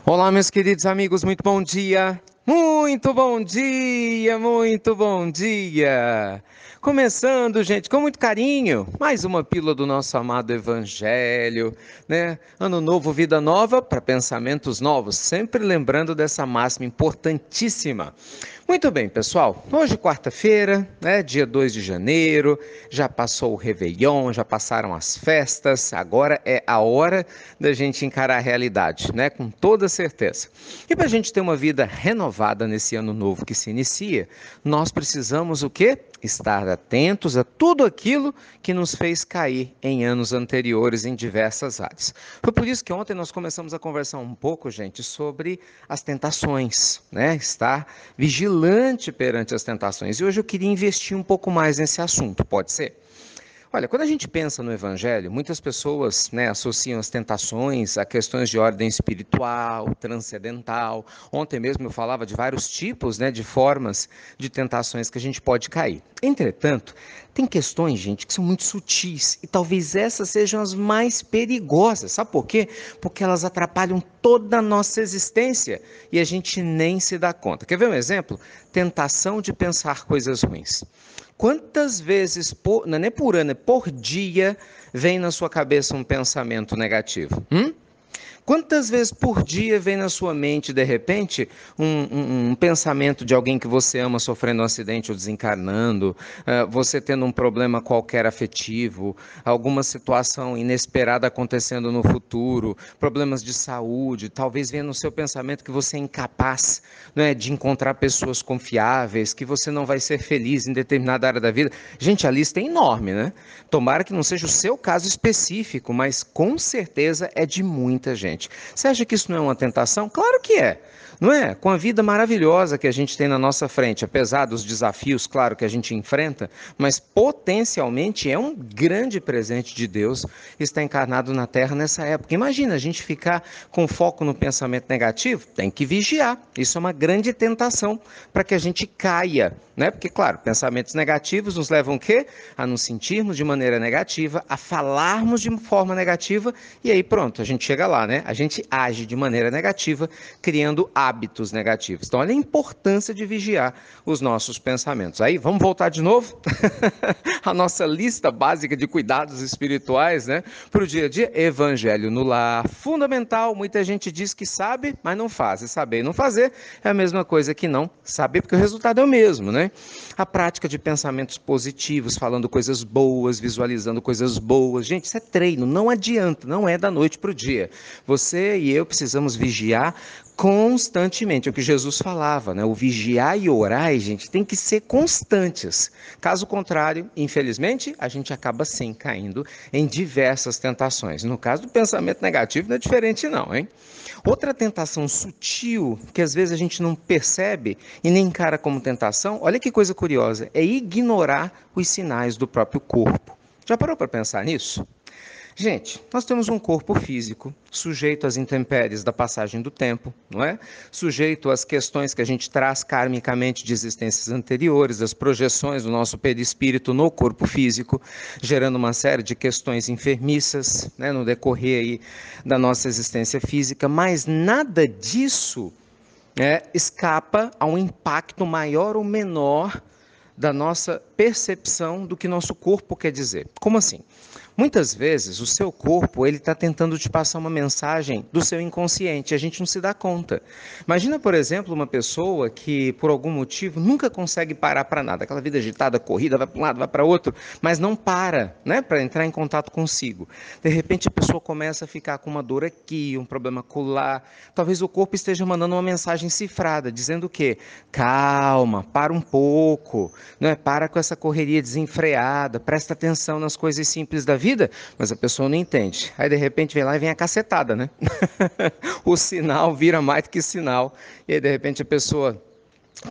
Olá, meus queridos amigos, muito bom dia! Muito bom dia, muito bom dia! Começando, gente, com muito carinho, mais uma pílula do nosso amado Evangelho, né? Ano novo, vida nova, para pensamentos novos, sempre lembrando dessa máxima importantíssima. Muito bem, pessoal, hoje quarta-feira, né, dia 2 de janeiro, já passou o Réveillon, já passaram as festas, agora é a hora da gente encarar a realidade, né, com toda certeza. E para a gente ter uma vida renovada nesse ano novo que se inicia, nós precisamos o quê? Estar atentos a tudo aquilo que nos fez cair em anos anteriores em diversas áreas. Foi por isso que ontem nós começamos a conversar um pouco, gente, sobre as tentações, né? Estar vigilante perante as tentações. E hoje eu queria investir um pouco mais nesse assunto, pode ser? Olha, quando a gente pensa no Evangelho, muitas pessoas, né, associam as tentações a questões de ordem espiritual, transcendental. Ontem mesmo eu falava de vários tipos, né, de formas de tentações que a gente pode cair. Entretanto, tem questões, gente, que são muito sutis e talvez essas sejam as mais perigosas. Sabe por quê? Porque elas atrapalham toda a nossa existência e a gente nem se dá conta. Quer ver um exemplo? Tentação de pensar coisas ruins. Quantas vezes, não é nem por ano, é por dia, vem na sua cabeça um pensamento negativo? Quantas vezes por dia vem na sua mente, de repente, um pensamento de alguém que você ama sofrendo um acidente ou desencarnando, você tendo um problema qualquer afetivo, alguma situação inesperada acontecendo no futuro, problemas de saúde, talvez venha no seu pensamento que você é incapaz, né, de encontrar pessoas confiáveis, que você não vai ser feliz em determinada área da vida. Gente, a lista é enorme, né? Tomara que não seja o seu caso específico, mas com certeza é de muita gente. Você acha que isso não é uma tentação? Claro que é. Não é? Com a vida maravilhosa que a gente tem na nossa frente, apesar dos desafios, claro, que a gente enfrenta, mas potencialmente é um grande presente de Deus estar encarnado na Terra nessa época. Imagina a gente ficar com foco no pensamento negativo, tem que vigiar. Isso é uma grande tentação para que a gente caia, né? Porque, claro, pensamentos negativos nos levam o quê? A nos sentirmos de maneira negativa, a falarmos de forma negativa, e aí pronto, a gente chega lá, né? A gente age de maneira negativa, criando hábitos negativos. Então, olha a importância de vigiar os nossos pensamentos. Aí, vamos voltar de novo? A nossa lista básica de cuidados espirituais, né? Para o dia a dia, evangelho no lar, fundamental. Muita gente diz que sabe, mas não faz. E saber e não fazer é a mesma coisa que não saber, porque o resultado é o mesmo, né? A prática de pensamentos positivos, falando coisas boas, visualizando coisas boas. Gente, isso é treino, não adianta, não é da noite para o dia. Você e eu precisamos vigiar constantemente, é o que Jesus falava, né? O vigiar e orar, gente, tem que ser constantes. Caso contrário, infelizmente, a gente acaba sim caindo em diversas tentações. No caso do pensamento negativo, não é diferente não, hein? Outra tentação sutil, que às vezes a gente não percebe e nem encara como tentação, olha que coisa curiosa, é ignorar os sinais do próprio corpo. Já parou para pensar nisso? Gente, nós temos um corpo físico sujeito às intempéries da passagem do tempo, não é? Sujeito às questões que a gente traz karmicamente de existências anteriores, das projeções do nosso perispírito no corpo físico, gerando uma série de questões enfermiças, né, no decorrer aí da nossa existência física, mas nada disso escapa a um impacto maior ou menor da nossa percepção do que nosso corpo quer dizer. Como assim? Muitas vezes o seu corpo ele está tentando te passar uma mensagem do seu inconsciente, a gente não se dá conta. Imagina, por exemplo, uma pessoa que por algum motivo nunca consegue parar para nada, aquela vida agitada, corrida, vai para um lado, vai para outro, mas não para, né, para entrar em contato consigo. De repente a pessoa começa a ficar com uma dor aqui, um problema acolá, talvez o corpo esteja mandando uma mensagem cifrada, dizendo o quê? Calma, para um pouco, não é? Para com essa correria desenfreada, presta atenção nas coisas simples da vida, mas a pessoa não entende. Aí de repente vem lá e vem a cacetada, né? O sinal vira mais do que sinal, e aí de repente a pessoa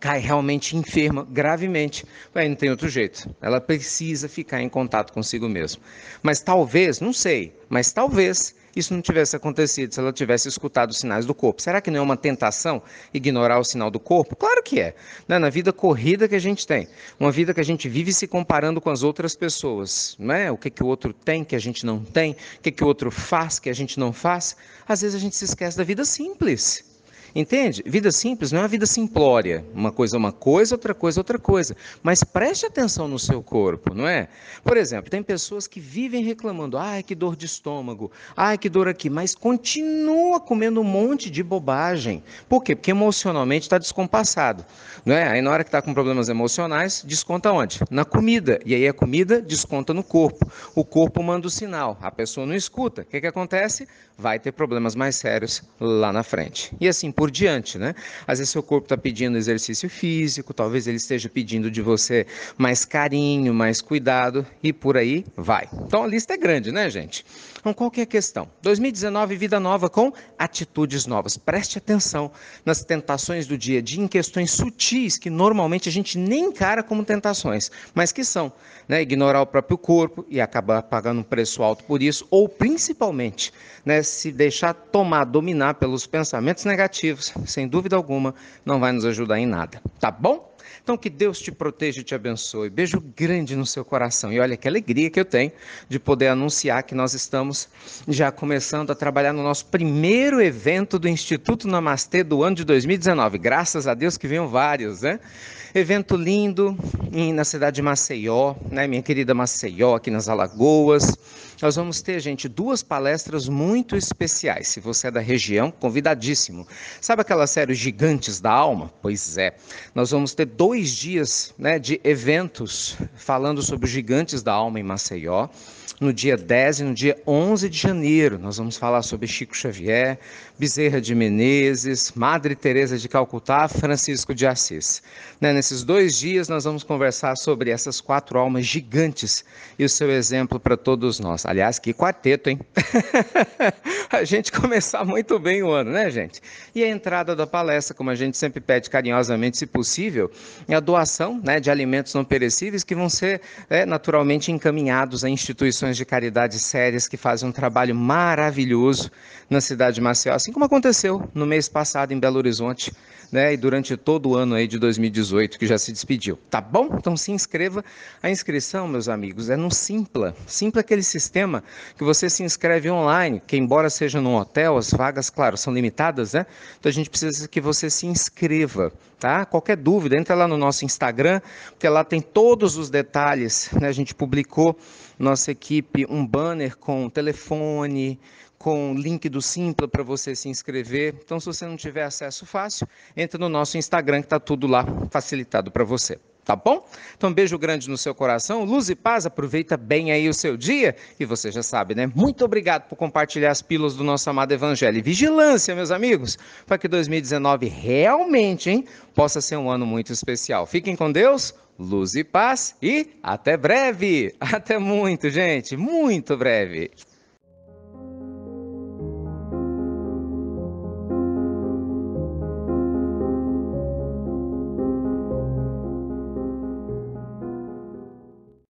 cai realmente enferma, gravemente. Aí não tem outro jeito. Ela precisa ficar em contato consigo mesmo. Mas talvez, não sei, mas talvez isso não tivesse acontecido se ela tivesse escutado os sinais do corpo. Será que não é uma tentação ignorar o sinal do corpo? Claro que é. Né? Na vida corrida que a gente tem, uma vida que a gente vive se comparando com as outras pessoas, não é? O que que o outro tem que a gente não tem, o que que o outro faz que a gente não faz. Às vezes a gente se esquece da vida simples. Entende? Vida simples não é uma vida simplória. Uma coisa, outra coisa, outra coisa. Mas preste atenção no seu corpo, não é? Por exemplo, tem pessoas que vivem reclamando, ai, que dor de estômago, ai, que dor aqui, mas continua comendo um monte de bobagem. Por quê? Porque emocionalmente está descompassado, não é? Aí na hora que está com problemas emocionais, desconta onde? Na comida. E aí a comida desconta no corpo. O corpo manda o sinal, a pessoa não escuta. O que acontece? Vai ter problemas mais sérios lá na frente. E assim por diante, né? Às vezes seu corpo está pedindo exercício físico, talvez ele esteja pedindo de você mais carinho, mais cuidado e por aí vai. Então a lista é grande, né, gente? Então qual que é a questão? 2019, vida nova com atitudes novas. Preste atenção nas tentações do dia a dia, em questões sutis que normalmente a gente nem encara como tentações, mas que são, né? Ignorar o próprio corpo e acabar pagando um preço alto por isso, ou principalmente, né, se deixar tomar, dominar pelos pensamentos negativos, sem dúvida alguma, não vai nos ajudar em nada. Tá bom? Então que Deus te proteja e te abençoe. Beijo grande no seu coração. E olha que alegria que eu tenho de poder anunciar que nós estamos já começando a trabalhar no nosso primeiro evento do Instituto Namastê do ano de 2019. Graças a Deus que venham vários, né? Evento lindo na cidade de Maceió, né, minha querida Maceió, aqui nas Alagoas. Nós vamos ter, gente, 2 palestras muito especiais. Se você é da região, convidadíssimo. Sabe aquela série Gigantes da Alma? Pois é. Nós vamos ter 2 dias, né, de eventos falando sobre os Gigantes da Alma em Maceió. No dia 10 e no dia 11 de janeiro, nós vamos falar sobre Chico Xavier, Bezerra de Menezes, Madre Teresa de Calcutá, Francisco de Assis. Nesses 2 dias, nós vamos conversar sobre essas 4 almas gigantes e o seu exemplo para todos nós. Aliás, que quarteto, hein? A gente começar muito bem o ano, né, gente? E a entrada da palestra, como a gente sempre pede carinhosamente, se possível, é a doação, né, de alimentos não perecíveis que vão ser naturalmente encaminhados a instituições de caridade sérias que fazem um trabalho maravilhoso na cidade de Maceió, assim como aconteceu no mês passado em Belo Horizonte, né, e durante todo o ano aí de 2018 que já se despediu, tá bom? Então se inscreva. A inscrição, meus amigos, é no Simpla. Simpla é aquele sistema que você se inscreve online, que embora seja num hotel, as vagas, claro, são limitadas, né? Então a gente precisa que você se inscreva, tá? Qualquer dúvida, entra lá no nosso Instagram, porque lá tem todos os detalhes, né? A gente publicou, nossa equipe, um banner com telefone, com link do Simpla para você se inscrever. Então, se você não tiver acesso fácil, entra no nosso Instagram que está tudo lá facilitado para você. Tá bom? Então, um beijo grande no seu coração, luz e paz, aproveita bem aí o seu dia, e você já sabe, né? Muito obrigado por compartilhar as pílulas do nosso amado Evangelho. E vigilância, meus amigos, para que 2019 realmente, hein, possa ser um ano muito especial. Fiquem com Deus, luz e paz, e até breve! Até muito, gente, muito breve!